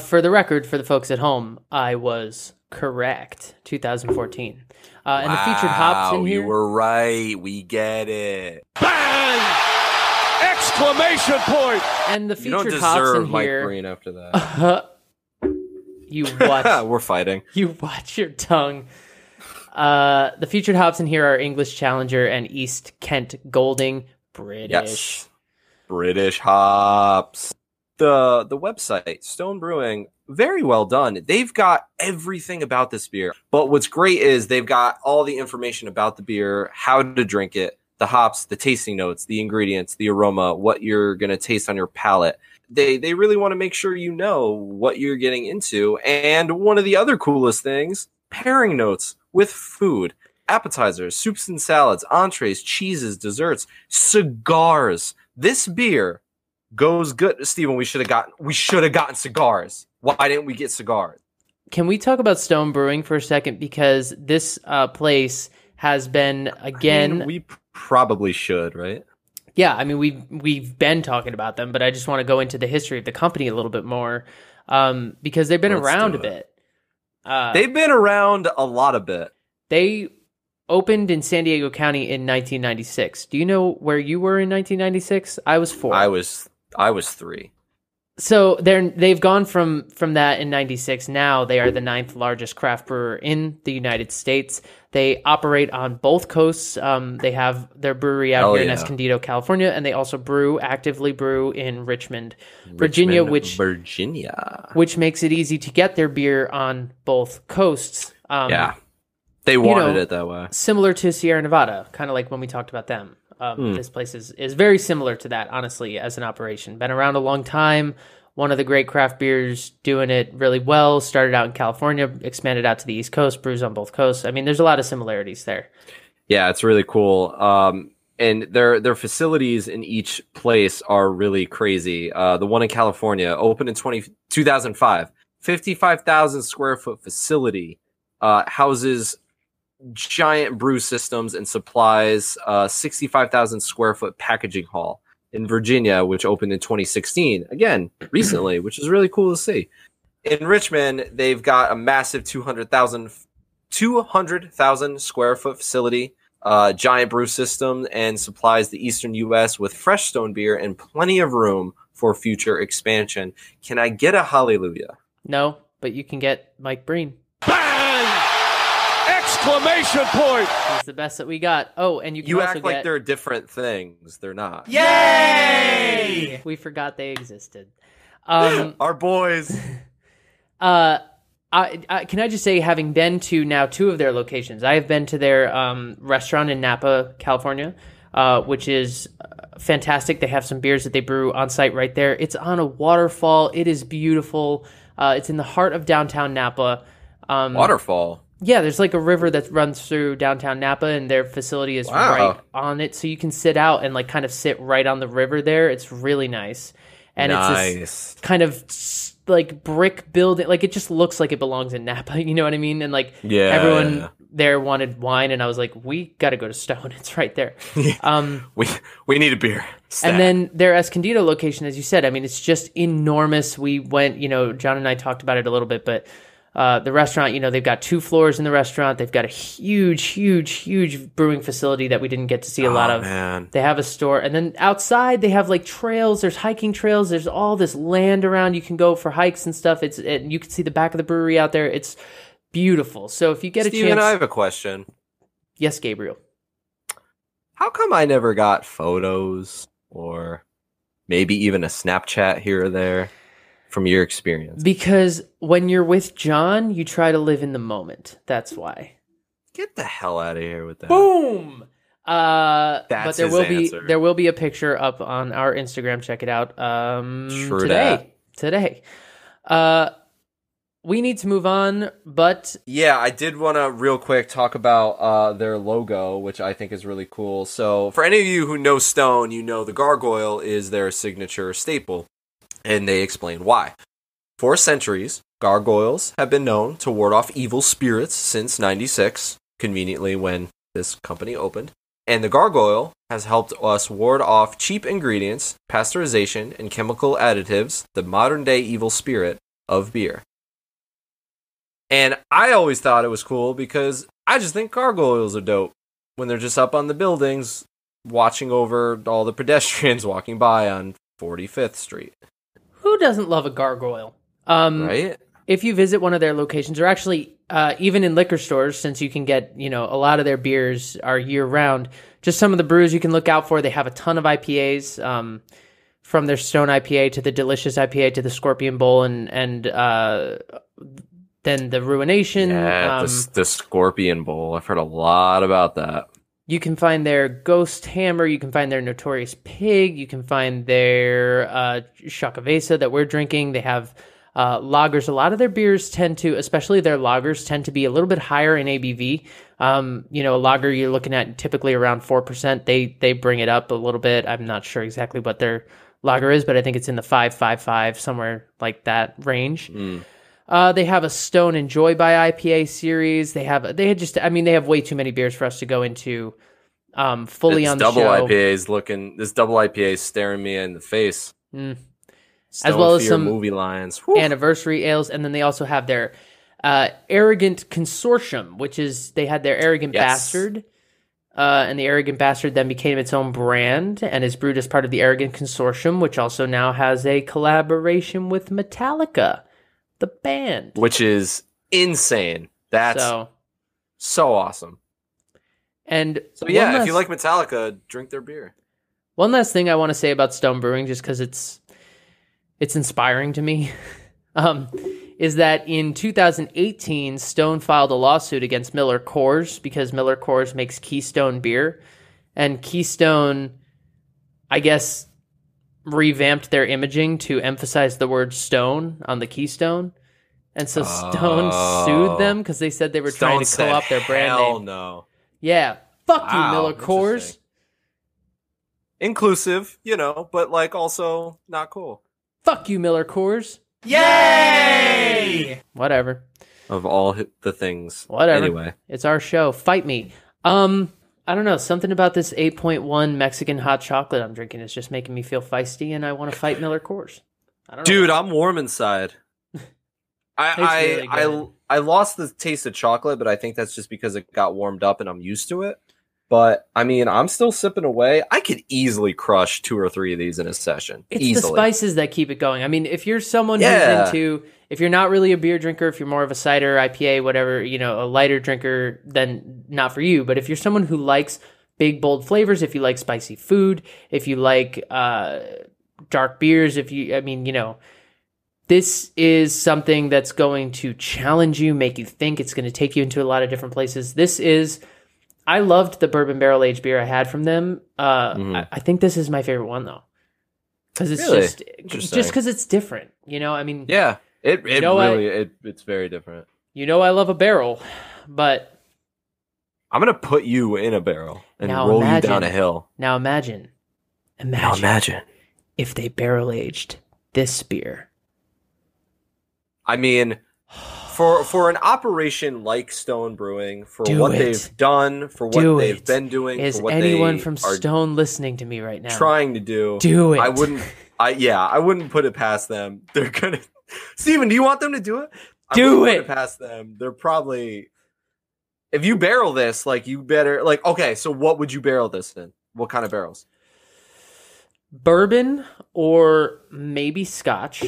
for the record, for the folks at home, I was correct. 2014. And the featured hops in here. You were right. We get it. Bang! Exclamation point! And the featured hops in here. You don't deserve Mike Breen after that. You watch. We're fighting. You watch your tongue. The featured hops in here are English Challenger and East Kent Golding. British. Yes. British hops. The website, Stone Brewing, very well done. They've got everything about this beer. But what's great is they've got all the information about the beer, how to drink it, the hops, the tasting notes, the ingredients, the aroma, what you're going to taste on your palate. They really want to make sure you know what you're getting into. And one of the other coolest things, pairing notes with food, appetizers, soups and salads, entrees, cheeses, desserts, cigars. This beer goes good. Stephen, we should have gotten cigars. Why didn't we get cigars? Can we talk about Stone Brewing for a second? Because this place has been, again... I mean, we probably should, right? Yeah, I mean, we've been talking about them, but I just want to go into the history of the company a little bit more because they've been around a bit. They've been around a lot a bit. They opened in San Diego County in 1996. Do you know where you were in 1996? I was 4. I was 3. So they've gone from that in 96. Now they are the 9th largest craft brewer in the United States. They operate on both coasts. They have their brewery out here in Escondido, California, and they also actively brew in Richmond, Virginia, which makes it easy to get their beer on both coasts. They wanted it that way. Similar to Sierra Nevada, kind of like when we talked about them. This place is very similar to that, honestly, as an operation. Been around a long time. One of the great craft beers, doing it really well. Started out in California, expanded out to the East Coast, brews on both coasts. I mean, there's a lot of similarities there. Yeah, it's really cool. And their facilities in each place are really crazy. The one in California opened in 2005, 55,000 square foot facility, houses giant brew systems and supplies, 65,000 square foot packaging hall in Virginia, which opened in 2016, again, recently, which is really cool to see. In Richmond, they've got a massive 200,000 square foot facility, giant brew system, and supplies the Eastern U.S. with fresh stone beer and plenty of room for future expansion. Can I get a hallelujah? No, but you can get Mike Breen. Exclamation point! He's the best that we got. Oh, and you can also act like they're different things. They're not. Yay! We forgot they existed. Our boys. Can I just say, having been to now 2 of their locations, I have been to their restaurant in Napa, California, which is fantastic. They have some beers that they brew on site right there. It's on a waterfall. It is beautiful. It's in the heart of downtown Napa. Waterfall? Yeah, there's like a river that runs through downtown Napa, and their facility is right on it. So you can sit out and like kind of sit right on the river there. It's really nice. And it's this kind of like brick building. Like it just looks like it belongs in Napa. You know what I mean? And like everyone there wanted wine, and I was like, we got to go to Stone. It's right there. We need a beer. Stat. And then their Escondido location, as you said, I mean, it's just enormous. We went, John and I talked about it a little bit, but The restaurant, they've got 2 floors in the restaurant. They've got a huge brewing facility that we didn't get to see a lot of. Man. They have a store. And then outside, they have like trails. There's hiking trails. There's all this land around. You can go for hikes and stuff. You can see the back of the brewery out there. It's beautiful. So if you get Stephen, a chance. I have a question. Yes, Gabriel. How come I never got photos or maybe even a Snapchat here or there from your experience? Because when you're with John, you try to live in the moment. That's why. Get the hell out of here with that. Boom. That's but there his will answer. there will be a picture up on our Instagram. Check it out. True today. We need to move on, but yeah, I did want to real quick talk about their logo, which I think is really cool. So for any of you who know Stone, you know the gargoyle is their signature staple, and they explain why. For centuries, gargoyles have been known to ward off evil spirits since 96, conveniently when this company opened. And the gargoyle has helped us ward off cheap ingredients, pasteurization, and chemical additives, the modern-day evil spirit of beer. And I always thought it was cool because I just think gargoyles are dope when they're just up on the buildings watching over all the pedestrians walking by on 45th Street. who doesn't love a gargoyle? Right? If you visit one of their locations, or actually even in liquor stores, since you can get, a lot of their beers are year round, just some of the brews you can look out for. They have a ton of IPAs, from their Stone IPA to the Delicious IPA to the Scorpion Bowl and then the Ruination. Yeah, the Scorpion Bowl. I've heard a lot about that. You can find their Ghost Hammer. You can find their Notorious Pig. You can find their Xocoveza that we're drinking. They have lagers. A lot of their beers tend to, especially their lagers, tend to be a little bit higher in ABV. A lager you're looking at typically around 4%. They bring it up a little bit. I'm not sure exactly what their lager is, but I think it's in the 5.55, somewhere like that range. They have a Stone Enjoy by IPA series. They have way too many beers for us to go into fully on the show. This double IPA is staring me in the face. As well as some movie lines. anniversary ales, and then they also have their Arrogant Consortium, which is they had their Arrogant Bastard, and the Arrogant Bastard then became its own brand and is brewed as part of the Arrogant Consortium, which also now has a collaboration with Metallica, the band, which is insane. That's so awesome. And so if you like Metallica, drink their beer. One last thing I want to say about Stone Brewing, just because it's inspiring to me, is that in 2018, Stone filed a lawsuit against Miller Coors because Miller Coors makes Keystone beer, and Keystone, I guess, revamped their imaging to emphasize the word Stone on the Keystone, and so Stone sued them because they said they were trying to co-opt their brand name. Hell no. Yeah, fuck you, Miller Coors. Inclusive, but also not cool. Fuck you, Miller Coors. Yay! Whatever. Of all the things. Whatever. Anyway. It's our show. Fight me. I don't know. Something about this 8.1 Mexican hot chocolate I'm drinking is just making me feel feisty, and I want to fight Miller Coors. I don't know. Dude, I'm warm inside. I lost the taste of chocolate, but I think that's just because it got warmed up and I'm used to it. But, I'm still sipping away. I could easily crush 2 or 3 of these in a session. It's easily. the spices that keep it going. If you're someone who's if you're not really a beer drinker, if you're more of a cider, IPA, whatever, a lighter drinker, then not for you. But if you're someone who likes big, bold flavors, if you like spicy food, if you like dark beers, this is something that's going to challenge you, make you think. It's going to take you into a lot of different places. I loved the bourbon barrel aged beer I had from them. I think this is my favorite one though, because it's just because it's different. Yeah, it's very different. I love a barrel, but I'm gonna put you in a barrel and roll you down a hill. Now imagine if they barrel aged this beer. For an operation like Stone Brewing, they've done, for what they've been doing, is for what anyone they from are Stone listening to me right now? Trying to do. Do it. I wouldn't put it past them. They're gonna. Steven, do you want them to do it? Do wouldn't it. put past them. They're probably. If you barrel this, like you better like. Okay, so what would you barrel this in? What kind of barrels? Bourbon or maybe Scotch.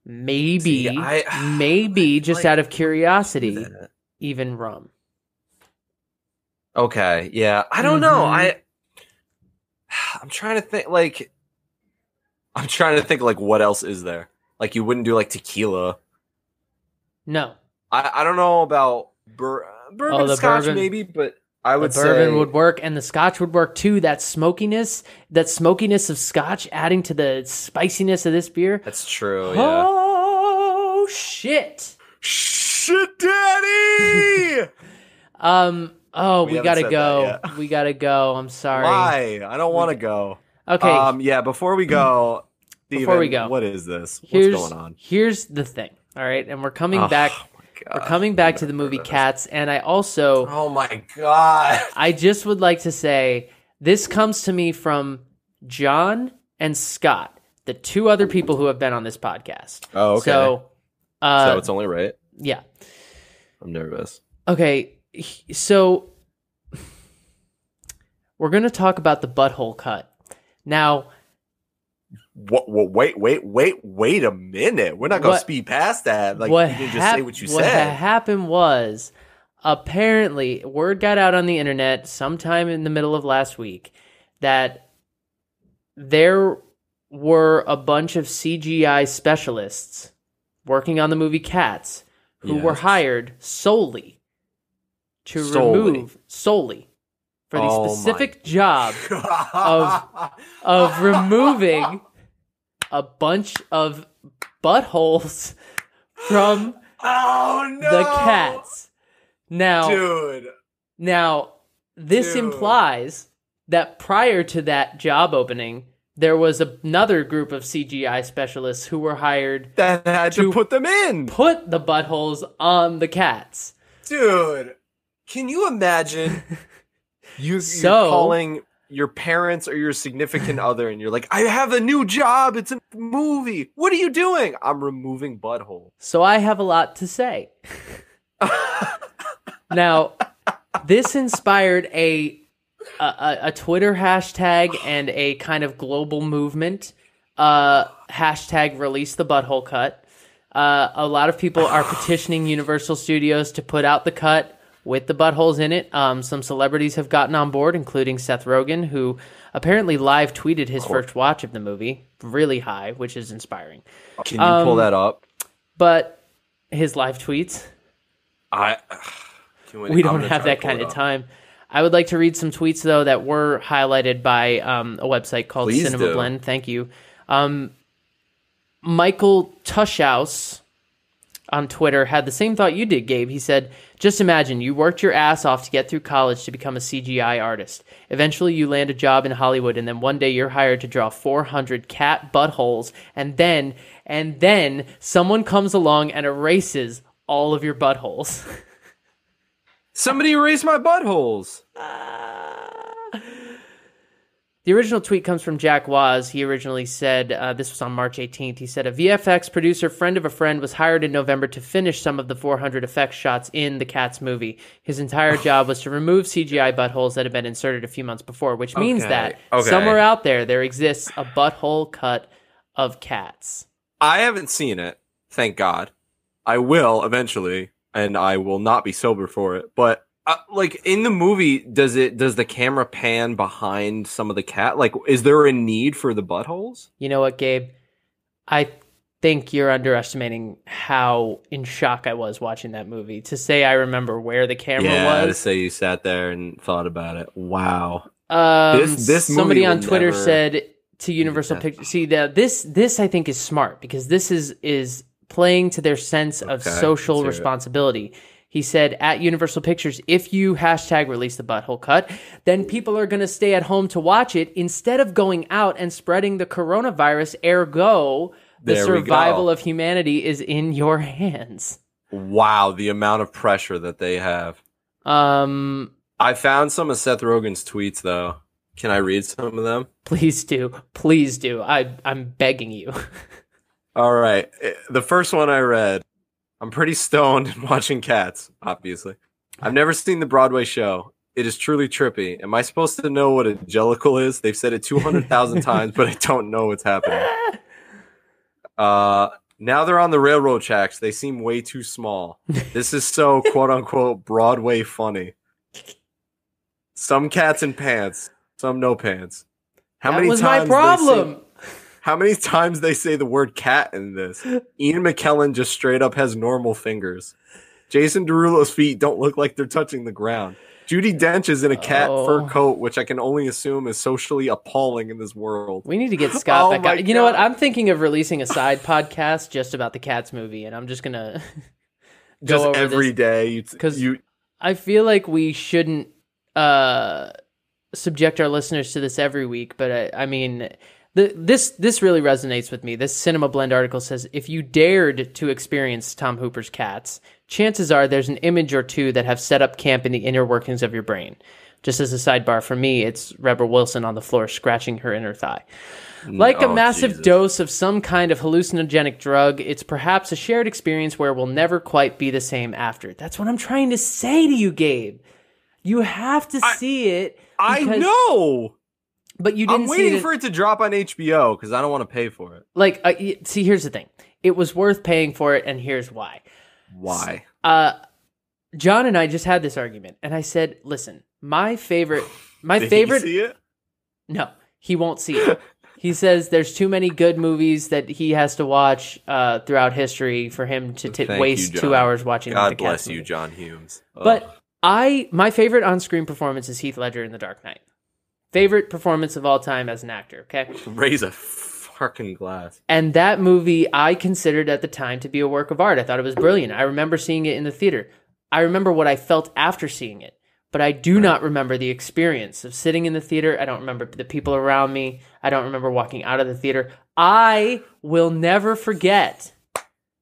Maybe, See, maybe just like, out of curiosity, even rum. Okay, yeah. I don't know. I'm trying to think like what else is there? Like you wouldn't do like tequila. No. I don't know about bourbon, Scotch bourbon, maybe, but I would say bourbon would work and the Scotch would work too. That smokiness of Scotch adding to the spiciness of this beer. That's true, yeah. Oh shit. Shit, daddy! We gotta go. We gotta go. I'm sorry. Why? I don't want to go. Okay. Yeah, before we go, Steven, what is this? What's going on? Here's the thing. All right, and we're coming back. We're coming back to the movie Cats, and I also. Oh my god! I just would like to say this comes to me from John and Scott, the two other people who have been on this podcast. Oh, okay. So it's only right. Yeah. I'm nervous. Okay, so we're gonna talk about the butthole cut now. Wait a minute. We're not going to speed past that. Like, you can just say what you said. What happened was, apparently, word got out on the internet sometime in the middle of last week that there were a bunch of CGI specialists working on the movie Cats who were hired solely for the specific job of removing a bunch of buttholes from the cats. Now, this implies that prior to that job opening, there was another group of CGI specialists who were hired that had to put them in. Put the buttholes on the cats. Dude, can you imagine you're calling your parents or your significant other and you're like, I have a new job. It's a movie. What are you doing? I'm removing butthole. So I have a lot to say. Now, this inspired a Twitter hashtag and a kind of global movement. Hashtag release the butthole cut. A lot of people are petitioning Universal Studios to put out the cut with the buttholes in it. Some celebrities have gotten on board, including Seth Rogen, who apparently live tweeted his first watch of the movie, really high, which is inspiring. Can you pull that up? But his live tweets, we don't have that kind of time. I would like to read some tweets, though, that were highlighted by a website called Cinema Blend. Thank you. Michael Tushaus on Twitter had the same thought you did, Gabe. He said, just imagine you worked your ass off to get through college to become a CGI artist. Eventually you land a job in Hollywood, and then one day you're hired to draw 400 cat buttholes, and then someone comes along and erases all of your buttholes. Somebody erased my buttholes. The original tweet comes from Jack Waz. He originally said, this was on March 18th, he said, a VFX producer, friend of a friend, was hired in November to finish some of the 400 effects shots in the Cats movie. His entire job was to remove CGI buttholes that had been inserted a few months before, which means that somewhere out there exists a butthole cut of Cats. I haven't seen it, thank God. I will eventually, and I will not be sober for it, but like in the movie, does the camera pan behind some of the cat? Like, is there a need for the buttholes? You know what, Gabe? I think you're underestimating how in shock I was watching that movie. To say I remember where the camera was. To say you sat there and thought about it. Wow. This somebody on Twitter said to Universal Pictures. See, this I think is smart because this is playing to their sense of social responsibility. He said, at Universal Pictures, if you hashtag release the butthole cut, then people are going to stay at home to watch it instead of going out and spreading the coronavirus. Ergo, the survival of humanity is in your hands. Wow, the amount of pressure that they have. I found some of Seth Rogen's tweets, though. Can I read some of them? Please do. Please do. I'm begging you. All right. The first one I read. I'm pretty stoned and watching cats, obviously. I've never seen the Broadway show. It is truly trippy. Am I supposed to know what a jellicle is? They've said it 200,000 times, but I don't know what's happening. Now they're on the railroad tracks. They seem way too small. This is so quote-unquote Broadway funny. Some cats in pants, some no pants. That was my problem. How many times they say the word cat in this? Ian McKellen just straight up has normal fingers. Jason Derulo's feet don't look like they're touching the ground. Judi Dench is in a cat fur coat, which I can only assume is socially appalling in this world. We need to get Scott back out. You know what? I'm thinking of releasing a side podcast just about the Cats movie, and I'm just going to go just over every this. day. Because I feel like we shouldn't subject our listeners to this every week, but I mean... This really resonates with me. This Cinema Blend article says, if you dared to experience Tom Hooper's Cats, chances are there's an image or two that have set up camp in the inner workings of your brain. Just as a sidebar, for me, it's Rebel Wilson on the floor scratching her inner thigh. Like a massive dose of some kind of hallucinogenic drug, it's perhaps a shared experience where we'll never quite be the same after. That's what I'm trying to say to you, Gabe. You have to see it. I know! But you didn't see it. I'm waiting for it to drop on HBO because I don't want to pay for it. Like, see, here's the thing. It was worth paying for it, and here's why. Why? John and I just had this argument, and I said, listen, my favorite... Did he see it? No, he won't see it. He says there's too many good movies that he has to watch throughout history for him to waste 2 hours watching God the Cats bless movie. you, John Humes. But my favorite on-screen performance is Heath Ledger in The Dark Knight. Favorite performance of all time as an actor, okay? Raise a fucking glass. And that movie I considered at the time to be a work of art. I thought it was brilliant. I remember seeing it in the theater. I remember what I felt after seeing it. But I do not remember the experience of sitting in the theater. I don't remember the people around me. I don't remember walking out of the theater. I will never forget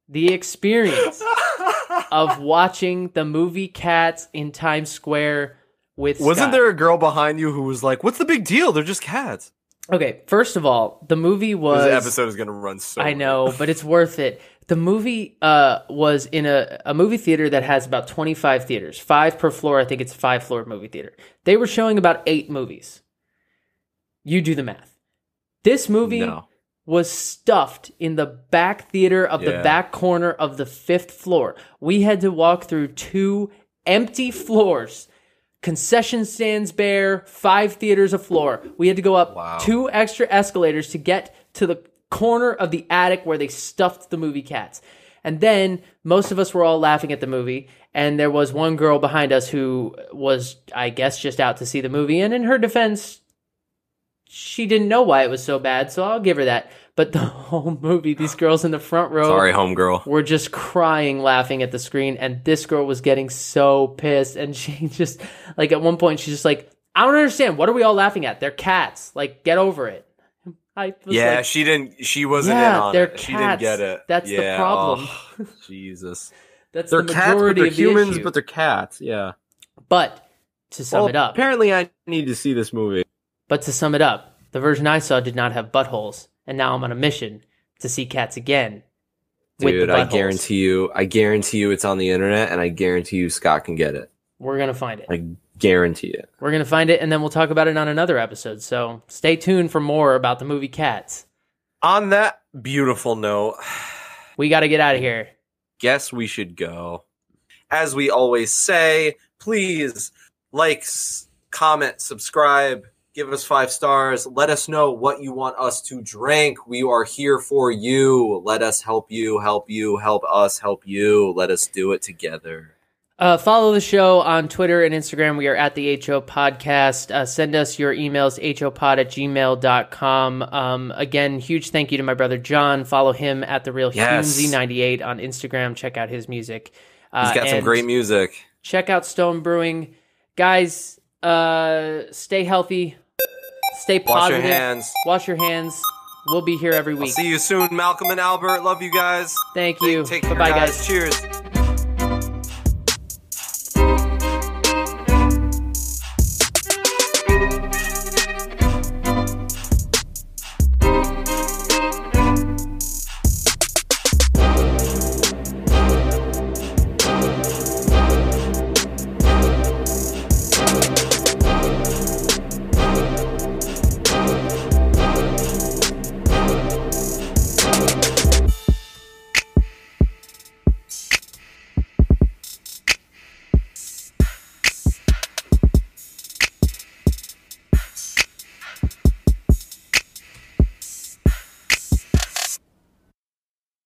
the experience of watching the movie Cats in Times Square with Wasn't Scott. there a girl behind you who was like, what's the big deal? They're just cats. Okay, first of all, the movie was... This episode is going to run so I know, but it's worth it. The movie was in a movie theater that has about 25 theaters. 5 per floor. I think it's a 5-floor movie theater. They were showing about 8 movies. You do the math. This movie was stuffed in the back theater of the back corner of the 5th floor. We had to walk through 2 empty floors. Concession stands bare, 5 theaters a floor. We had to go up 2 extra escalators to get to the corner of the attic where they stuffed the movie Cats. And then most of us were all laughing at the movie, and there was one girl behind us who was, I guess, just out to see the movie. And in her defense, she didn't know why it was so bad, so I'll give her that. But the whole movie, these girls in the front row were just crying, laughing at the screen, and this girl was getting so pissed, and she just, like, at one point, she's just like, I don't understand, what are we all laughing at? They're cats. Like, get over it. She wasn't in on they're it. Cats. She didn't get it. That's the problem. Oh, Jesus. That's they're the cats, majority but they're of the humans, issue. but they're cats, yeah. But, to sum it up. Apparently I need to see this movie. But to sum it up, the version I saw did not have buttholes, and now I'm on a mission to see cats again. Dude, I guarantee you it's on the internet, and I guarantee you Scott can get it. We're going to find it. I guarantee it. We're going to find it, and then we'll talk about it on another episode. So stay tuned for more about the movie Cats. On that beautiful note, we got to get out of here. Guess we should go. As we always say, please like, comment, subscribe, give us 5 stars. Let us know what you want us to drink. We are here for you. Let us help you, help us, help you. Let us do it together. Follow the show on Twitter and Instagram. We are at the HO Podcast. Send us your emails, hopod@gmail.com. Again, huge thank you to my brother John. Follow him at The Real Humesy98 on Instagram. Check out his music. He's got some great music. Check out Stone Brewing. Guys, stay healthy. Stay positive. Wash your hands. We'll be here every week. I'll see you soon, Malcolm and Albert. Love you guys. Thank you. Take care, Bye-bye, guys. Cheers.